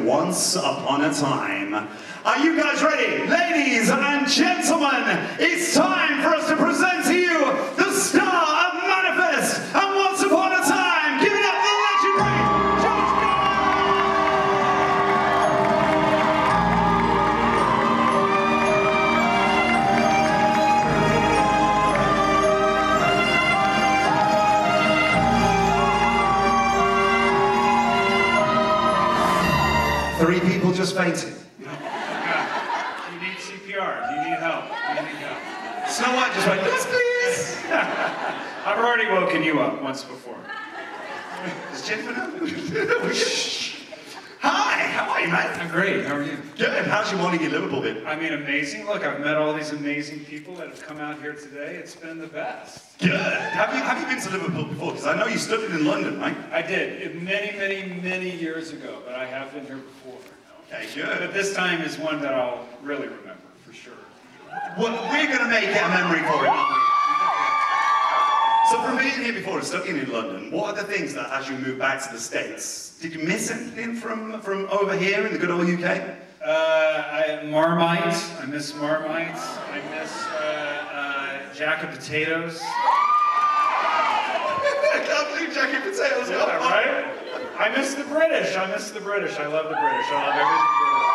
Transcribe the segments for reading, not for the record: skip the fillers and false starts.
Once Upon a Time. Are you guys ready? Ladies and gentlemen, it's time for us to present to you the star of Manifest and Once Upon a Time. Give it up for the legendary George. 3 people just fainted. You need CPR. Do you need help? Do you need help? Snow White just went, yes, please. I've already woken you up once before. Does Jennifer know? Hi, how are you, mate? I'm great. How are you? Good. How's your morning in Liverpool been? I mean, amazing. Look, I've met all these amazing people that have come out here today. It's been the best. Good. Have you been to Liverpool before? Because I know you studied in London, right? I did. Many years ago, but I have been here before. Okay, good. But this time is one that I'll really remember, for sure. Well, we're going to make it a memory for it, aren't we? So from being here before and studying in London, what are the things that, as you move back to the States, did you miss anything from over here in the good old UK? Marmite. I miss Marmite. I miss Jack of Potatoes. I can't believe Jack of Potatoes. Yeah, right? I miss the British. I miss the British. I love the British. I love everything British.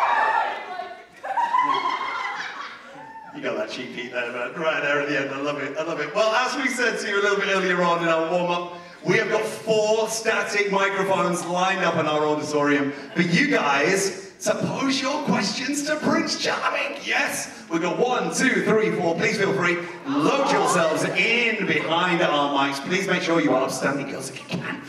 You got that cheap heat there, man. Right there at the end. I love it. I love it. Well, as we said to you a little bit earlier on in our warm-up, we have got 4 static microphones lined up in our auditorium for you guys to pose your questions to Prince Charming. Yes, we've got 1, 2, 3, 4. Please feel free. Load yourselves in behind our mics. Please make sure you are upstanding girls if you can.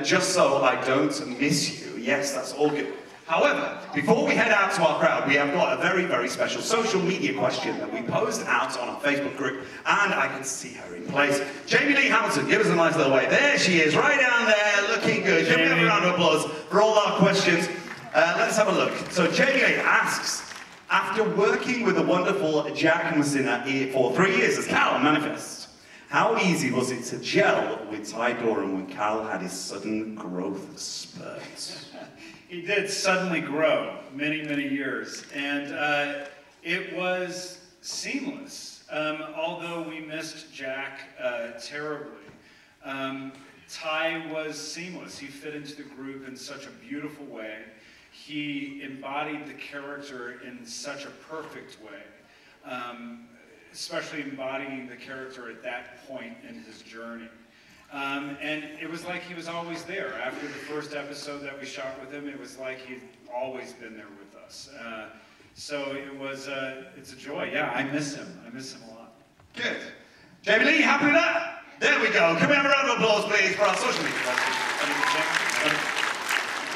Just so I don't miss you. Yes, that's all good. However, before we head out to our crowd, we have got a very, very special social media question that we posed out on our Facebook group, and I can see her in place. Jamie Lee Hamilton, give us a nice little wave. There she is, right down there, looking good. Can we have a round of applause for all our questions? Let's have a look. So Jamie Lee asks, after working with the wonderful Jack Messina for 3 years as Cal on Manifest, how easy was it to gel with Ty Doran when Cal had his sudden growth spurt? He did suddenly grow many years, and it was seamless. Although we missed Jack terribly, Ty was seamless. He fit into the group in such a beautiful way. He embodied the character in such a perfect way, especially embodying the character at that point in his journey. And it was like he was always there. After the first episode that we shot with him, it was like he'd always been there with us. So it was, it's a joy. Yeah, I miss him. I miss him a lot. Good. Jamie Lee, happy with that? There we go. Can we have a round of applause, please, for our social media?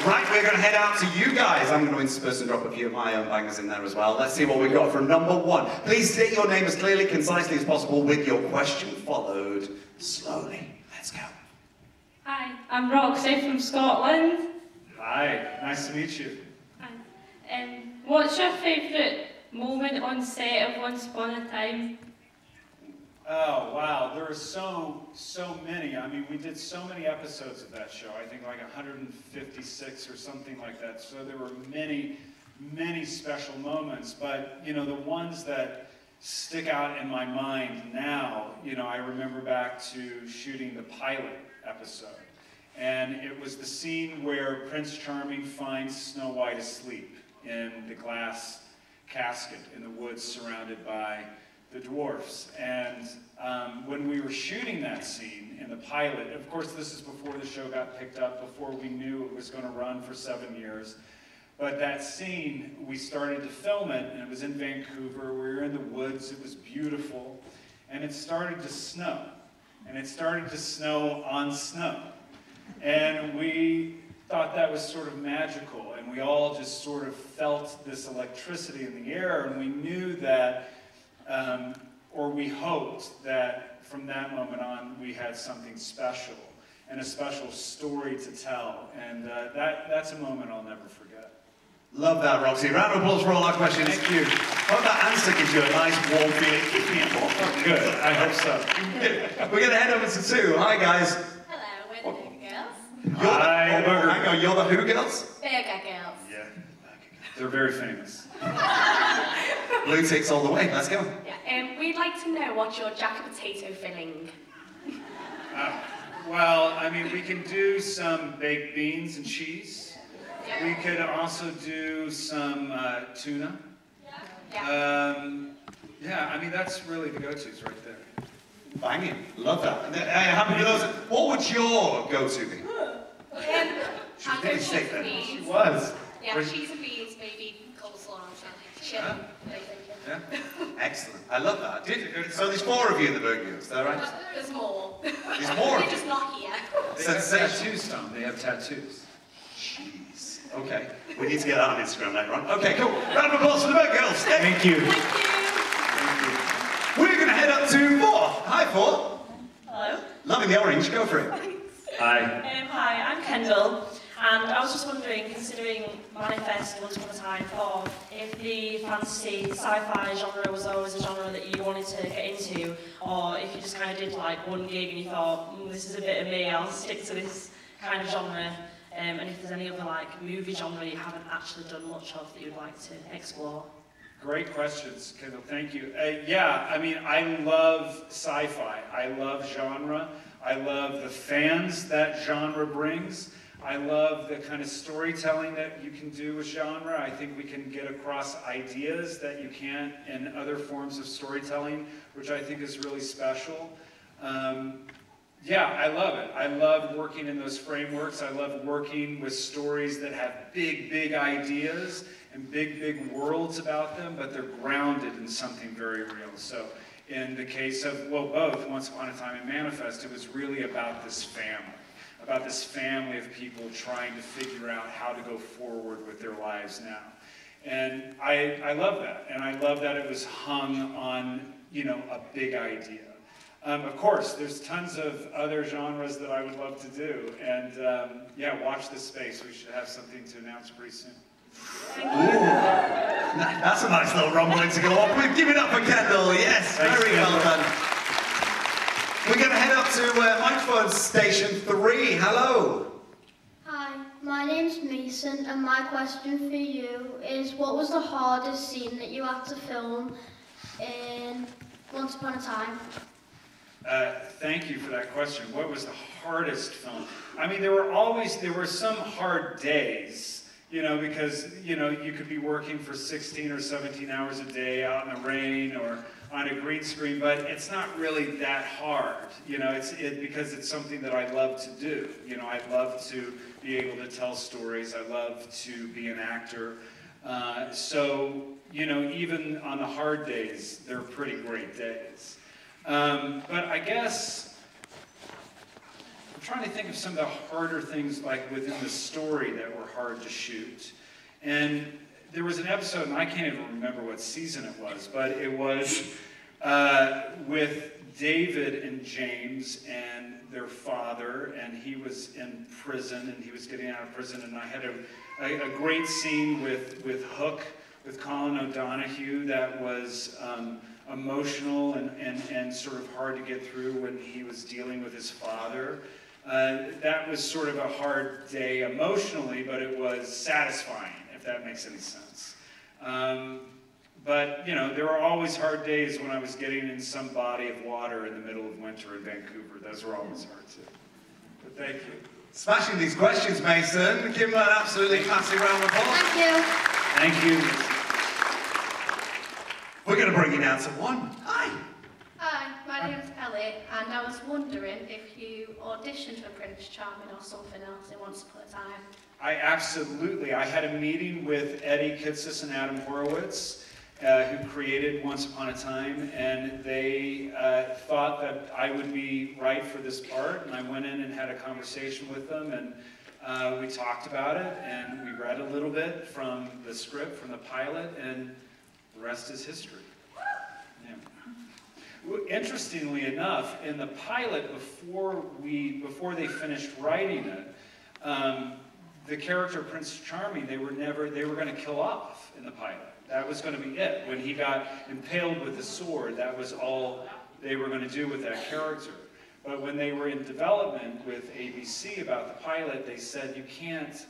Right, we're going to head out to you guys. I'm going to intersperse and drop a few of my own bangers in there as well. Let's see what we've got for number 1. Please state your name as clearly, concisely as possible with your question followed slowly. Let's go. Hi, I'm Roxy from Scotland. Hi, nice to meet you. Hi. What's your favourite moment on set of Once Upon a Time? Oh, wow, there are so many. I mean, we did so many episodes of that show. I think like 156 or something like that. So there were many special moments. But, you know, the ones that stick out in my mind now, you know, I remember back to shooting the pilot episode. And it was the scene where Prince Charming finds Snow White asleep in the glass casket in the woods surrounded by the dwarfs. And when we were shooting that scene in the pilot, of course this is before the show got picked up, before we knew it was going to run for 7 years. But that scene, we started to film it, and it was in Vancouver. We were in the woods. It was beautiful. And it started to snow. And it started to snow on snow. And we thought that was sort of magical. And we all just sort of felt this electricity in the air. And we knew that, or we hoped that from that moment on, we had something special and a special story to tell. And that's a moment I'll never forget. Love that, Roxy. Round of applause for all our questions. Thank you. Hope that answer gives you a nice warm feeling. Give me a warm. Good. I hope so. We're going to head over to 2. Hi, guys. Hello, we're the Booger Girls. Hang on, you're the who girls? Booger Girls. Yeah. They're very famous. Blue ticks all the way. Let's go. Yeah, we'd like to know what's your jacket potato filling? Well, I mean, we can do some baked beans and cheese. Yeah. We could also do some tuna. Yeah. Yeah, I mean, that's really the go-tos right there. Banging. Love that. Happy with those. What would your go-to be? She was really sick then. She was. Yeah, cheese and beans, maybe coleslaw or something. Chili. Yeah. Excellent. I love that. So there's 4 of you in the burger, is that right? There's more. There's more? They're just not here. They have tattoos, Tom. They have tattoos. Jeez. Okay. We need to get that on Instagram later on. Okay, cool. Round of applause for the Bird Girls. Thank you. Thank you. We're going to head up to 4. Hi, 4. Hello. Loving the orange. Go for it. Hi. Hi, I'm Kendall, and I was just wondering, considering Manifest Once Upon a Time thought, if the fantasy sci-fi genre was always a genre that you wanted to get into, or if you just kind of did like one gig and you thought, this is a bit of me, I'll stick to this kind of genre, and if there's any other like movie genre you haven't actually done much of that you'd like to explore. Great questions, Kendall. Thank you. Yeah, I mean, I love sci-fi. I love genre. I love the fans that genre brings. I love the kind of storytelling that you can do with genre. I think we can get across ideas that you can't in other forms of storytelling, which I think is really special. Yeah, I love it. I love working in those frameworks. I love working with stories that have big, big ideas and big, big worlds about them, but they're grounded in something very real. So in the case of, well, both Once Upon a Time and Manifest, it was really about this family of people trying to figure out how to go forward with their lives now. And I love that, and I love that it was hung on, you know, a big idea. Of course, there's tons of other genres that I would love to do, and yeah, watch this space. We should have something to announce pretty soon. Ooh. That's a nice little rumbling to go off with. Give it up for Kendall. Yes, very well done. We're going to head up to microphone station 3. Hello. Hi, my name's Mason, and my question for you is, what was the hardest scene that you had to film in Once Upon a Time? Thank you for that question. What was the hardest film? I mean, there were some hard days. You know, because, you know, you could be working for 16 or 17 hours a day out in the rain or on a green screen, but it's not really that hard. You know, because it's something that I love to do. You know, I love to be able to tell stories. I love to be an actor. So, you know, even on the hard days, they're pretty great days. But I guess I'm trying to think of some of the harder things like within the story that were hard to shoot. And there was an episode, and I can't even remember what season it was, but it was with David and James and their father, and he was in prison, and he was getting out of prison, and I had a great scene with Hook, with Colin O'Donoghue that was emotional and sort of hard to get through when he was dealing with his father. That was sort of a hard day emotionally, but it was satisfying, if that makes any sense. But, you know, there were always hard days when I was getting in some body of water in the middle of winter in Vancouver. Those were always hard, too. But thank you. Smashing these questions, Mason. Give him an absolutely massive round of applause. Thank you. Thank you. We're going to bring you down to 1. Hi. Hi, my name's Elliot, and I was wondering if you auditioned for Prince Charming or something else in Once Upon a Time. I had a meeting with Eddie Kitsis and Adam Horowitz, who created Once Upon a Time, and they thought that I would be right for this part, and I went in and had a conversation with them, and we talked about it, and we read a little bit from the script, from the pilot, and the rest is history. Interestingly enough, in the pilot, before they finished writing it, the character Prince Charming, they were going to kill off in the pilot. That was going to be it. When he got impaled with the sword, that was all they were going to do with that character. But when they were in development with ABC about the pilot, they said, you can't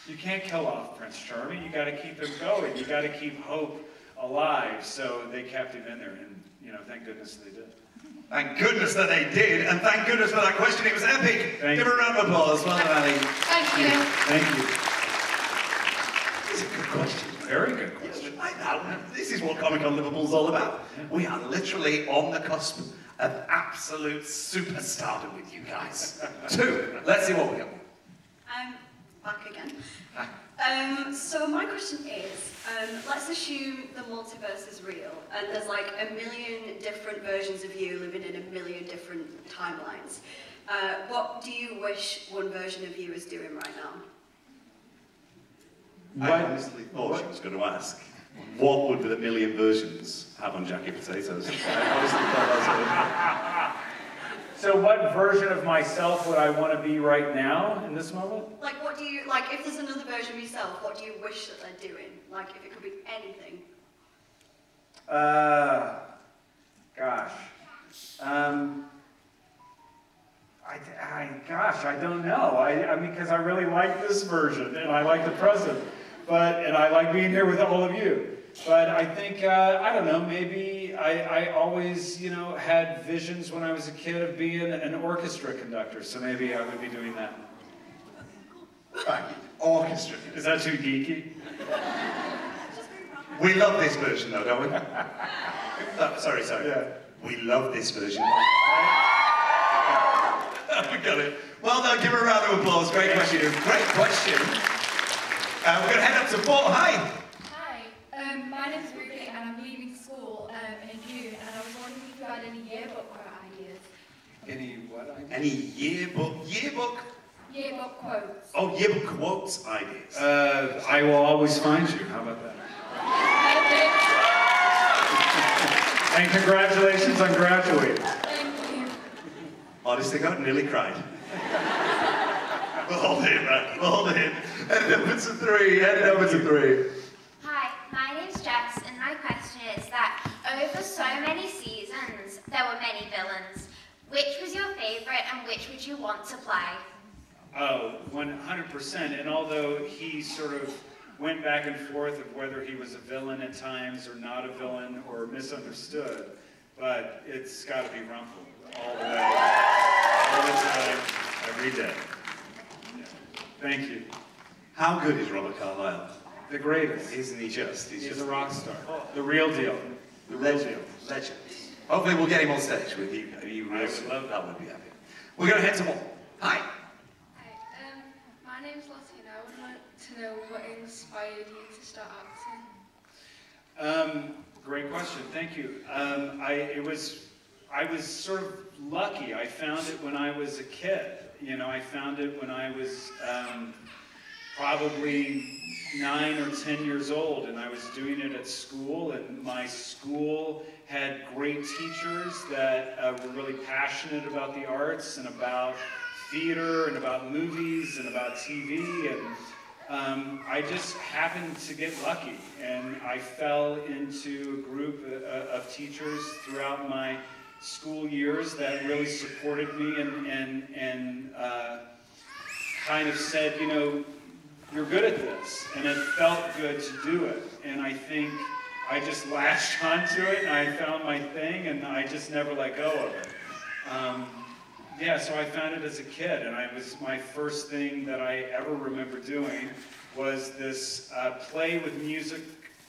You can't kill off Prince Charming. You got to keep him going. You got to keep hope alive. So they kept him in there, and thank goodness they did. Thank goodness that they did, and thank goodness for that question. It was epic. Give her a round of applause. Well done, Ali. Thank you. Thank you. It's a good question. Very good question. I know. This is what Comic-Con Liverpool's all about. Yeah. We are literally on the cusp of absolute superstardom with you guys. 2. Let's see what we got. Back again. So my question is, let's assume the multiverse is real, and there's like a million different versions of you living in a million different timelines. What do you wish one version of you is doing right now? I honestly thought she was going to ask, what would the million versions have on Jackie Potatoes? I honestly thought that was So what version of myself would I want to be right now in this moment? Like, what do you, like, if there's another version of yourself, what do you wish that they're doing? Like, if it could be anything. Gosh. I don't know. I mean, because I really like this version, and I like the present, and I like being here with all of you. But I think, I don't know, maybe I always, had visions when I was a kid of being an orchestra conductor, so maybe I would be doing that. right. Orchestra. Is that too geeky? We love this version though, don't we? Oh, sorry. Yeah. We love this version. We got it. Well done, give her a round of applause. Great question. Great question. We're going to head up to Paul. Hi. My name's Ruby and I'm leaving school in June, and I was wondering if you had any yearbook quote ideas. Any what ideas? Any yearbook? Yearbook quotes. Oh, yearbook quotes ideas. I will always find you. How about that? And congratulations on graduating. Thank you. Honestly, God nearly cried. We'll hold it, man. We'll hold it. Headed over to 3. Headed over to 3. Hi, my name's Jess, and my question is that over so many seasons, there were many villains. Which was your favourite, and which would you want to play? Oh, 100%. And although he sort of went back and forth of whether he was a villain at times or not a villain or misunderstood, but it's got to be Rumple all the way, all the time, every day. Yeah. Thank you. How good is Robert Carlyle? The greatest. Isn't he just? He's a rock star. The real deal. The real deal. Legend. Hopefully we'll get him on stage with you. I would love that. Would be happy. We're going to head to one. Hi. Hi, my name's Lottie, and I would like to know what inspired you to start acting. Great question. Thank you. I was sort of lucky. I found it when I was a kid. I found it when I was probably 9 or 10 years old, and I was doing it at school, and my school had great teachers that were really passionate about the arts and about theater and about movies and about TV, and I just happened to get lucky, and I fell into a group of teachers throughout my school years that really supported me and kind of said, you're good at this, and it felt good to do it, and I think I just latched onto it, and I found my thing, and I just never let go of it. Yeah, so I found it as a kid, and my first thing that I ever remember doing was this play with music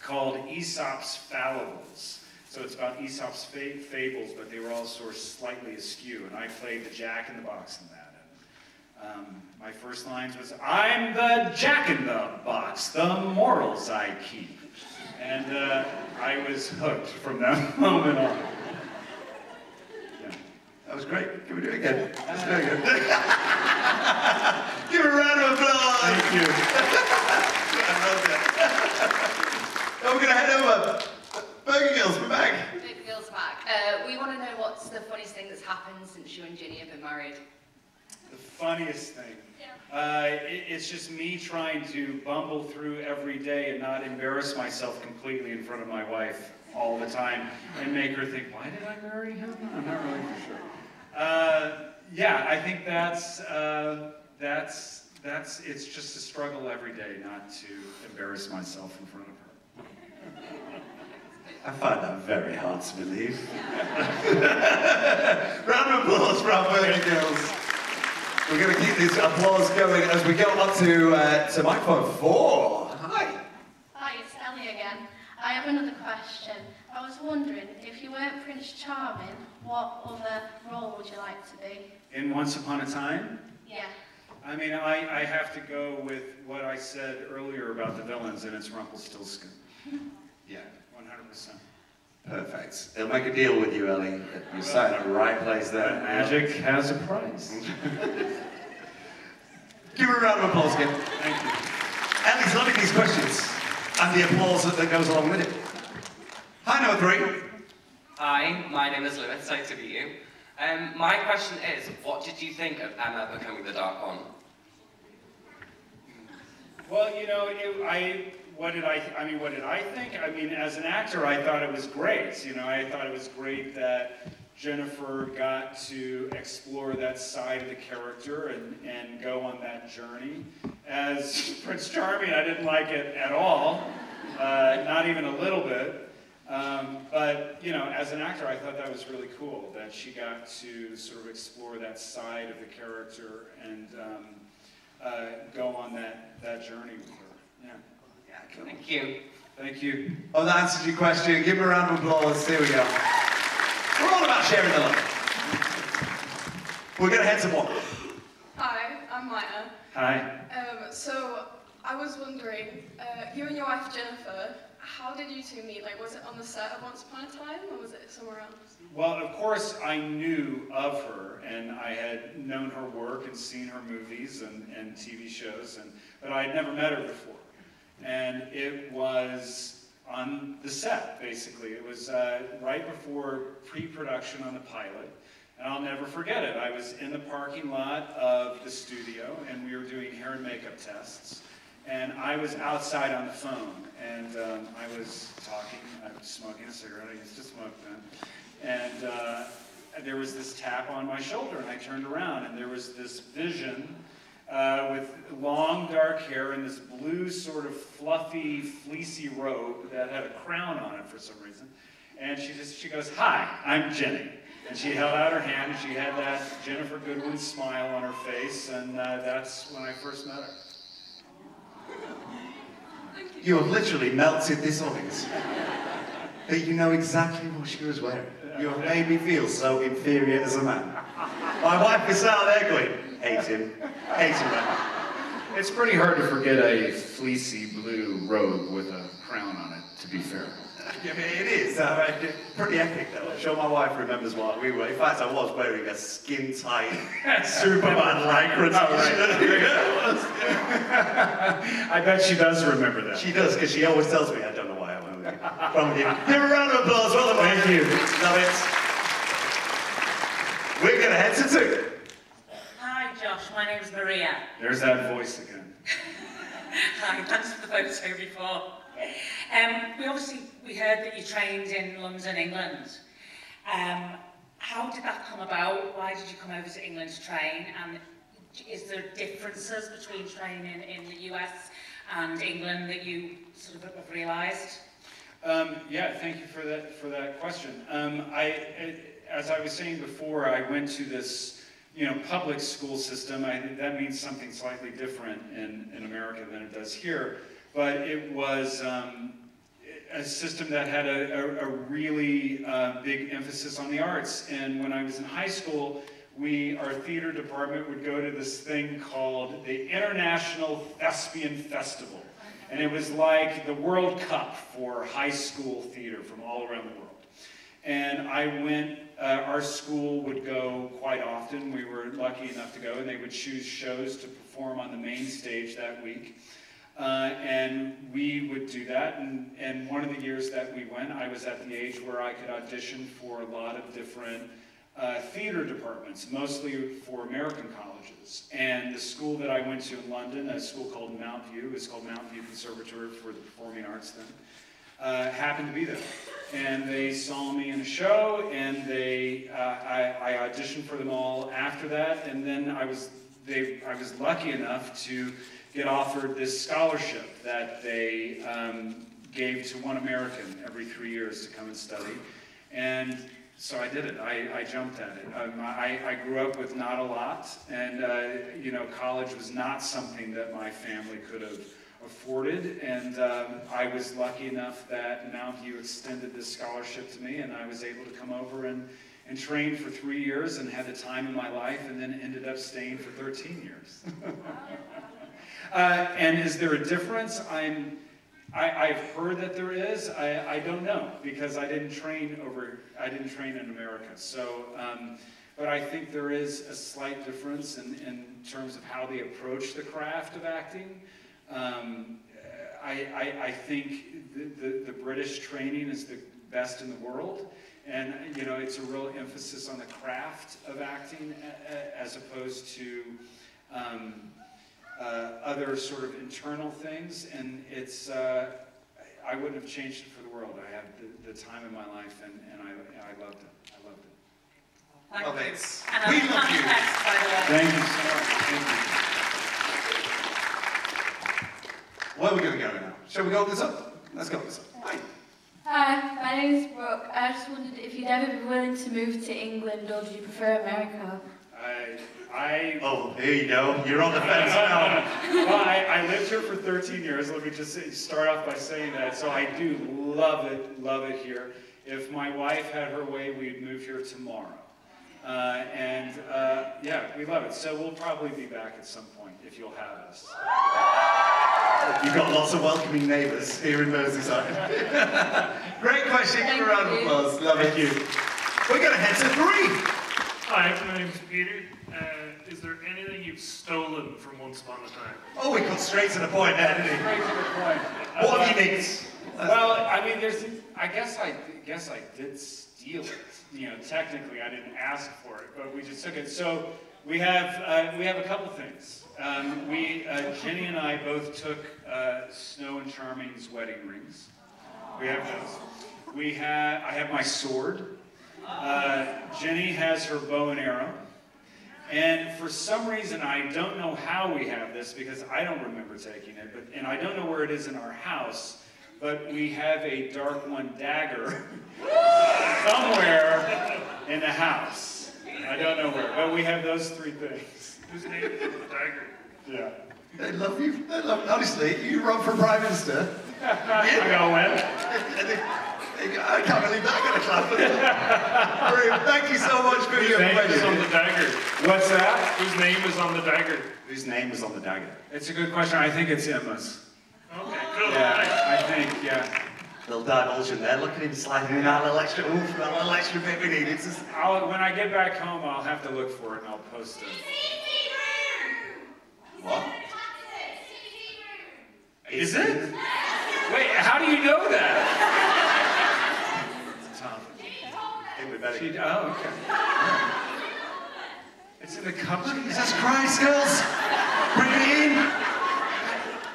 called Aesop's Fallables. So it's about Aesop's fables, but they were all sort of slightly askew, and I played the Jack in the Box in that. My first lines was, "I'm the Jack in the Box, the morals I keep." And I was hooked from that moment on. Yeah. That was great. Can we do it again? That's very good. Give a round of applause. Thank you. I love that. Now we're going to head over. Burger Girls, we're back. Burger Girls back. We want to know what's the funniest thing that's happened since you and Ginny have been married. The funniest thing. It's just me trying to bumble through every day and not embarrass myself completely in front of my wife all the time and make her think, why did I marry him? I'm not really for sure. Yeah, I think that's it's just a struggle every day not to embarrass myself in front of her. I find that very hard to believe. Round of applause for our Virgin girls. We're going to keep this applause going as we go up to microphone 4. Hi. Hi, it's Ellie again. I have another question. I was wondering, if you weren't Prince Charming, what other role would you like to be? In Once Upon a Time? Yeah. I mean, I have to go with what I said earlier about the villains, and it's Rumpelstiltskin. Yeah, 100%. Perfect. They'll make a deal with you, Ellie. You sat in the right place there. Magic has a price. Give her a round of applause again. Thank you. Ellie's loving these questions and the applause that goes along with it. Hi, number 3. Hi, my name is Lewis. Nice to meet you. My question is, what did you think of Emma becoming the Dark One? Well, you know, what did I think? I mean, as an actor, I thought it was great. You know, I thought it was great that Jennifer got to explore that side of the character and go on that journey. As Prince Charming, I didn't like it at all, not even a little bit. But, you know, as an actor, I thought that was really cool, that she got to sort of explore that side of the character and go on that journey with her. Yeah. Cool. Thank you. Thank you. Oh, that answers your question. Give her a round of applause. Here we go. We're all about sharing the love. We're going to head to one. Hi, I'm Maya. Hi. So, I was wondering, you and your wife Jennifer, how did you two meet? Like, was it on the set of Once Upon a Time, or was it somewhere else? Well, of course, I knew of her, and I had known her work and seen her movies and TV shows, but I had never met her before. And it was on the set, basically. It was right before pre-production on the pilot, and I'll never forget it. I was in the parking lot of the studio, and we were doing hair and makeup tests, and I was outside on the phone, and I was talking, I was smoking a cigarette, I used to smoke then, and there was this tap on my shoulder, and I turned around, and there was this vision with long dark hair and this blue sort of fluffy, fleecy robe that had a crown on it for some reason. And she goes, "Hi, I'm Jenny." And she held out her hand, and she had that Jennifer Goodwin smile on her face, and that's when I first met her. You have literally melted this audience. That you know exactly what she was wearing. You have made me feel so inferior as a man. My wife is out there going, hate him, man. It's pretty hard to forget a fleecy blue robe with a crown on it, to be fair. Yeah, it is. Pretty epic, though. I'm sure my wife remembers what we were. In fact, I was wearing a skin-tight Superman lycra t-shirt. I bet she does remember that. She does, because she always tells me. I don't know why I went with you. Give her a round of applause. Well done. Thank you. Love it. We're going to head to 2. Hi, Josh. My name's Maria. There's that voice again. Hi, thanks for the photo before. We heard that you trained in London, England. How did that come about? Why did you come over to England to train? And is there differences between training in the US and England that you sort of have realised? Yeah, thank you for that question. As I was saying before, I went to this public school system. That means something slightly different in America than it does here. But it was a system that had a really big emphasis on the arts. And when I was in high school, our theater department would go to this thing called the International Thespian Festival. And it was like the World Cup for high school theater from all around the world. And I went, our school would go quite often. We were lucky enough to go, and they would choose shows to perform on the main stage that week. And we would do that, and one of the years that we went, I was at the age where I could audition for a lot of different theater departments, mostly for American colleges. And the school that I went to in London, a school called Mount View, it's called Mount View Conservatory for the Performing Arts then, happened to be there. And they saw me in a show, and I auditioned for them all after that, and then I was I was lucky enough to get offered this scholarship that they gave to one American every 3 years to come and study. And so I did it. I jumped at it. I grew up with not a lot, and you know, college was not something that my family could have afforded, and I was lucky enough that Mountain View extended this scholarship to me, and I was able to come over and train for 3 years and had the time in my life, and then ended up staying for 13 years. And is there a difference? I've heard that there is. I don't know, because I didn't train in America. So, but I think there is a slight difference in terms of how they approach the craft of acting. I think the British training is the best in the world, and you know, it's a real emphasis on the craft of acting as opposed to other sort of internal things, and it's I wouldn't have changed it for the world. I had the time in my life, and I loved it. I loved it. Well, thanks. We love you. Thank you so much. Thank you. Where are we going to go now? Shall we go this up? Let's go this up. Hi. Hi, my name is Brooke. I just wondered if you'd ever be willing to move to England, or do you prefer America? Oh, here you go. You're on the fence now. Well, I lived here for 13 years. Let me just start off by saying that. So I do love it here. If my wife had her way, we'd move here tomorrow. Yeah, we love it. So we'll probably be back at some point if you'll have us. You've got lots of welcoming neighbours here in Merseyside. Great question. Give a round of applause. Love it. Thank you. We're going to head to 3. Hi, my name's Peter. Is there anything you've stolen from Once Upon a Time? Oh, we got straight to the point there, didn't he? Straight to the point. What have you nicked? Well, I mean, I guess I did steal it. You know, technically, I didn't ask for it, but we just took it. So we have a couple things. Jenny and I both took Snow and Charming's wedding rings. We have those. I have my sword. Jenny has her bow and arrow. And for some reason, I don't know how we have this, because I don't remember taking it, and I don't know where it is in our house, but we have a Dark One dagger somewhere in the house. I don't know where, but we have those 3 things. Whose name is the dagger? Yeah. They love you. They love. Honestly, you run for Prime Minister. I'm gonna win. I can't believe that kind of clap. Thank you so much for your question. Whose name is on the dagger? What's that? Whose name is on the dagger? Whose name is on the dagger? It's a good question. I think it's Emma's. Okay, cool. Yeah, I think, yeah. Little divulsion there. Look at him sliding in that little extra oomph, that little extra bit we need. It's just... When I get back home, I'll have to look for it and I'll post it. What? Is it? Wait, how do you know that? Oh, okay. It's in the cupboard? Jesus Christ, girls! Bring it in!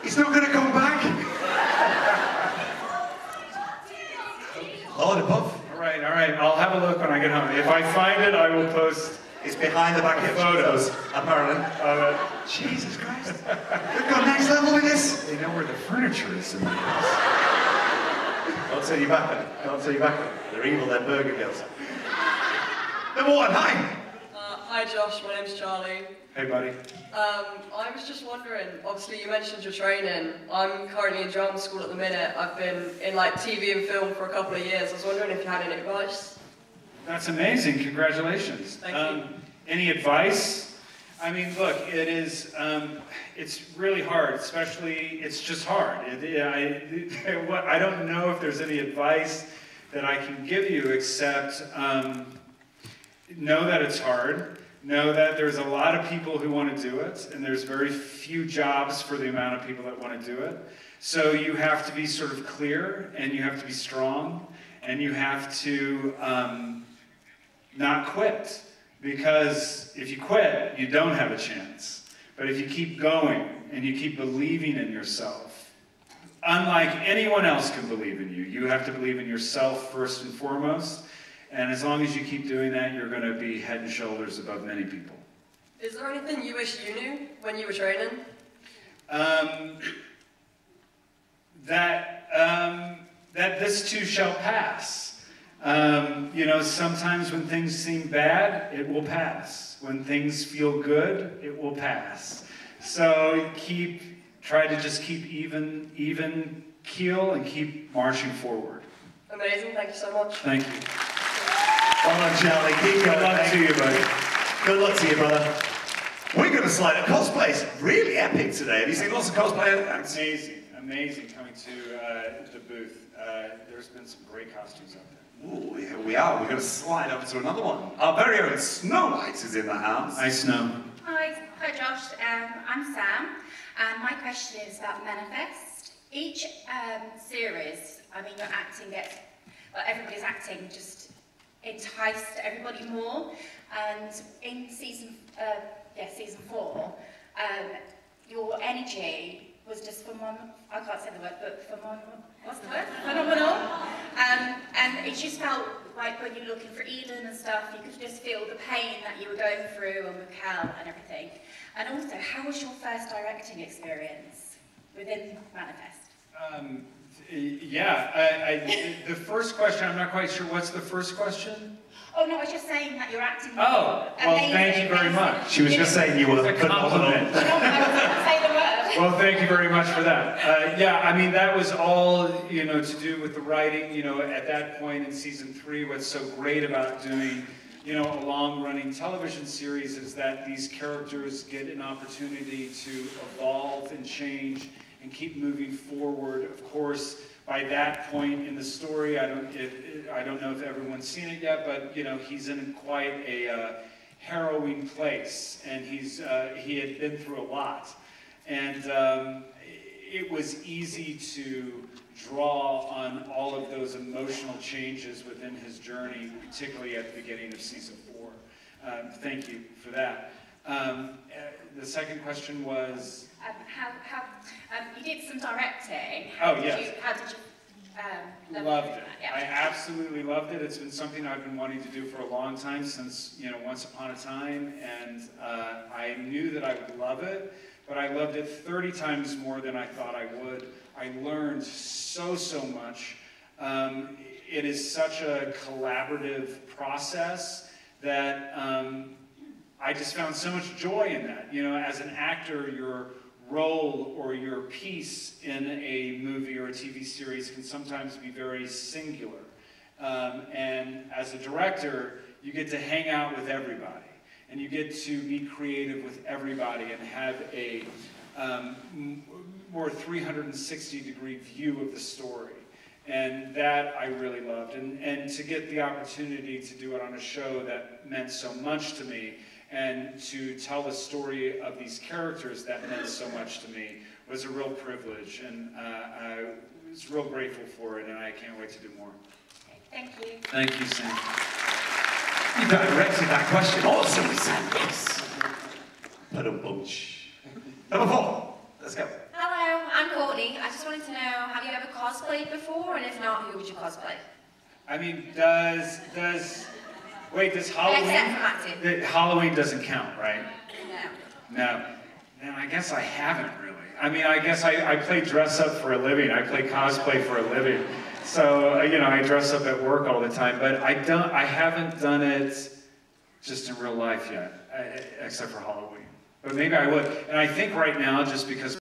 He's not going to come back! Lord above. All right. I'll have a look when I get home. If I find it, I will post. It's behind the back of photos, apparently. Jesus Christ. We've got next level with this. They know where the furniture is in the house. Don't turn your back then. Don't turn your back then. They're evil, they're burger girls. Number 1, hi. Hi Josh, my name's Charlie. Hey buddy. I was just wondering, obviously you mentioned your training. I'm currently in drama school at the minute. I've been in like TV and film for a couple of years. I was wondering if you had any advice. That's amazing, congratulations. Thank you. Any advice? I mean, look, it's really hard, especially, it's just hard. I don't know if there's any advice that I can give you except know that it's hard, know that there's a lot of people who want to do it, and there's very few jobs for the amount of people that want to do it. So you have to be sort of clear, and you have to be strong, and you have to not quit. Because if you quit, you don't have a chance. But if you keep going and you keep believing in yourself, unlike anyone else can believe in you, you have to believe in yourself first and foremost. And as long as you keep doing that, you're going to be head and shoulders above many people. Is there anything you wish you knew when you were training? That this too shall pass. You know, sometimes when things seem bad, it will pass. When things feel good, it will pass. So try to just keep even keel and keep marching forward. Amazing, thank you so much. Thank you. Well done, Charlie. Keep going. Good luck to you, buddy. Good luck to you, brother. We're going to slide at cosplay's really epic today. Have you seen lots of cosplay acts? Amazing coming to the booth. There's been some great costumes out there. Ooh, here we are. We're going to slide up to another one. Our very own Snow White is in the house. Hi, Snow. Hi Josh. I'm Sam, and my question is about Manifest. Each series, I mean, your acting gets, well, everybody's acting just enticed everybody more, and in season 4, your energy was just phenomenal. I can't say the word, but what's the word? Phenomenal. And it just felt like when you're looking for Eden and stuff, you could just feel the pain that you were going through and with Cal and everything. And also, how was your first directing experience within Manifest? The first question, I'm not quite sure. What's the first question? Oh no, I was just saying that you're acting. Oh, well, thank you very much. She was just saying you were a compliment. Say the word. Well, thank you very much for that. Yeah, I mean, that was all, you know, to do with the writing. You know, at that point in season 3, what's so great about doing, you know, a long-running television series is that these characters get an opportunity to evolve and change and keep moving forward. Of course, by that point in the story, I don't know if everyone's seen it yet, but you know, he's in quite a harrowing place, and he had been through a lot, and it was easy to draw on all of those emotional changes within his journey, particularly at the beginning of season 4. Thank you for that. The second question was... you did some directing. How did you loved it. Yeah. I absolutely loved it. It's been something I've been wanting to do for a long time, since, you know, Once Upon a Time, and I knew that I would love it, but I loved it 30 times more than I thought I would. I learned so much. It is such a collaborative process that I just found so much joy in that. You know, as an actor, your role or your piece in a movie or a TV series can sometimes be very singular. And as a director, you get to hang out with everybody, and you get to be creative with everybody and have a more 360-degree view of the story. And that I really loved. And to get the opportunity to do it on a show that meant so much to me, and to tell the story of these characters that meant so much to me, was a real privilege, and I was real grateful for it, and I can't wait to do more. Thank you. Thank you, Sam. You directed that question awesomely, Sam. Yes. Ba-dum-bunch. Number 4. Let's go. Hello, I'm Courtney. I just wanted to know, have you ever cosplayed before? And if not, who would you cosplay? I mean, does Halloween... Except for acting. Halloween doesn't count, right? No. No, I guess I haven't really. I mean, I guess I play dress up for a living. I play cosplay for a living. So, you know, I dress up at work all the time, but I haven't done it just in real life yet, except for Halloween. But maybe I would. And I think right now, just because